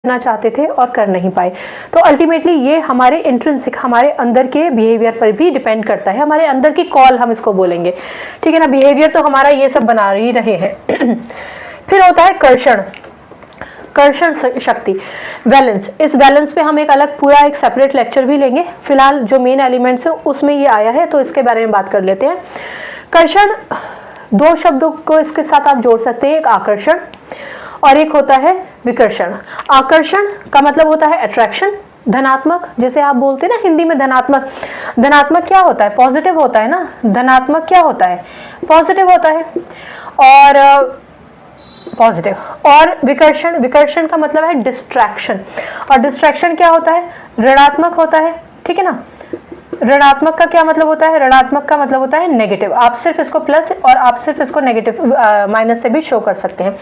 करना चाहते थे और कर नहीं पाए। तो अल्टीमेटली ये हमारे इंट्रिंसिक, हमारे अंदर के बिहेवियर पर भी डिपेंड करता है, हमारे अंदर की कॉल हम इसको बोलेंगे, ठीक है ना। बिहेवियर तो हमारा ये सब बना ही रहे हैं। फिर होता है कर्षण, कर्षण शक्ति, बैलेंस। इस बैलेंस पे हम एक अलग पूरा एक सेपरेट लेक्चर भी लेंगे। फिलहाल जो मेन एलिमेंट्स है उसमें ये आया है तो इसके बारे में बात कर लेते हैं। कर्षण, दो शब्दों को इसके साथ आप जोड़ सकते हैं, एक आकर्षण और एक होता है विकर्षण। आकर्षण का मतलब होता है अट्रैक्शन, धनात्मक, जैसे आप बोलते हैं ना हिंदी में धनात्मक। धनात्मक क्या होता है? पॉजिटिव होता है ना। धनात्मक क्या होता है? पॉजिटिव होता है। और पॉजिटिव। और विकर्षण, विकर्षण का मतलब है डिस्ट्रैक्शन, और डिस्ट्रैक्शन क्या होता है? ऋणात्मक होता है, ठीक है ना। ऋणात्मक का क्या मतलब होता है? ऋणात्मक का मतलब होता है नेगेटिव। आप सिर्फ इसको प्लस और आप सिर्फ इसको नेगेटिव माइनस से भी शो कर सकते हैं।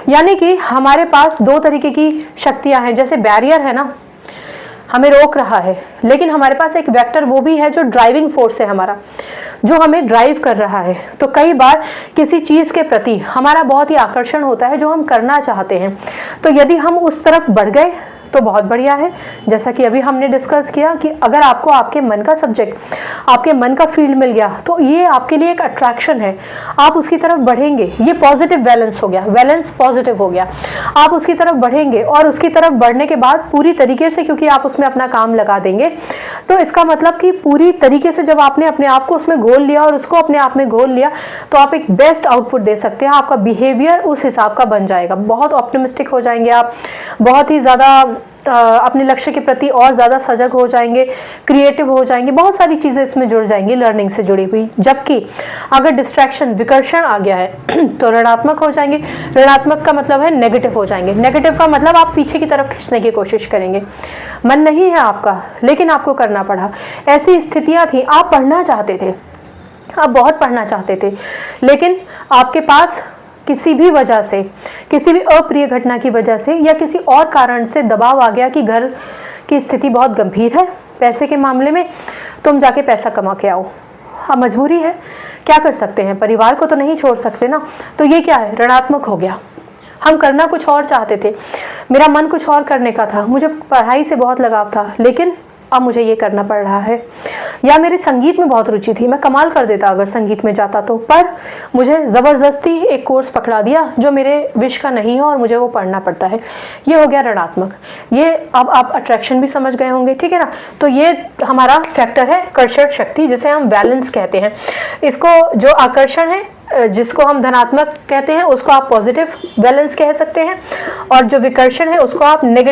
यानी कि हमारे पास दो तरीके की शक्तियां हैं। जैसे बैरियर है ना, हमें रोक रहा है, लेकिन हमारे पास एक वेक्टर वो भी है जो ड्राइविंग फोर्स है हमारा, जो हमें ड्राइव कर रहा है। तो कई बार किसी चीज़ के प्रति हमारा बहुत ही आकर्षण होता है जो हम करना चाहते हैं, तो यदि हम उस तरफ बढ़ गए तो बहुत बढ़िया है। जैसा कि अभी हमने डिस्कस किया कि अगर आपको आपके मन का सब्जेक्ट, आपके मन का फील्ड मिल गया तो ये आपके लिए एक अट्रैक्शन है, आप उसकी तरफ बढ़ेंगे। ये पॉजिटिव बैलेंस हो गया, बैलेंस पॉजिटिव हो गया। आप उसकी तरफ बढ़ेंगे और उसकी तरफ बढ़ने के बाद पूरी तरीके से, क्योंकि आप उसमें अपना काम लगा देंगे, तो इसका मतलब कि पूरी तरीके से जब आपने अपने आप को उसमें घोल लिया और उसको अपने आप में घोल लिया तो आप एक बेस्ट आउटपुट दे सकते हैं। आपका बिहेवियर उस हिसाब का बन जाएगा, बहुत ऑप्टिमिस्टिक हो जाएंगे आप, बहुत ही ज़्यादा अपने लक्ष्य के प्रति और ज़्यादा सजग हो जाएंगे, क्रिएटिव हो जाएंगे, बहुत सारी चीज़ें इसमें जुड़ जाएंगी लर्निंग से जुड़ी हुई। जबकि अगर डिस्ट्रैक्शन, विकर्षण आ गया है तो ऋणात्मक हो जाएंगे। ऋणात्मक का मतलब है नेगेटिव हो जाएंगे। नेगेटिव का मतलब आप पीछे की तरफ खींचने की कोशिश करेंगे, मन नहीं है आपका लेकिन आपको करना पड़ा। ऐसी स्थितियाँ थी, आप पढ़ना चाहते थे, आप बहुत पढ़ना चाहते थे, लेकिन आपके पास किसी भी वजह से, किसी भी अप्रिय घटना की वजह से या किसी और कारण से दबाव आ गया कि घर की स्थिति बहुत गंभीर है, पैसे के मामले में तुम जाके पैसा कमा के आओ। हाँ, मजबूरी है, क्या कर सकते हैं, परिवार को तो नहीं छोड़ सकते ना। तो ये क्या है? ऋणात्मक हो गया। हम करना कुछ और चाहते थे, मेरा मन कुछ और करने का था, मुझे पढ़ाई से बहुत लगाव था, लेकिन अब मुझे ये करना पड़ रहा है। या मेरे संगीत में बहुत रुचि थी, मैं कमाल कर देता अगर संगीत में जाता तो, पर मुझे ज़बरदस्ती एक कोर्स पकड़ा दिया जो मेरे विश का नहीं है और मुझे वो पढ़ना पड़ता है। ये हो गया ऋणात्मक। ये अब आप अट्रैक्शन भी समझ गए होंगे, ठीक है ना। तो ये हमारा फैक्टर है कर्षण शक्ति, जिसे हम बैलेंस कहते हैं। इसको जो आकर्षण है, जिसको हम धनात्मक कहते हैं, उसको आप पॉजिटिव बैलेंस कह सकते हैं, और जो विकर्षण है उसको आप नेगेटिव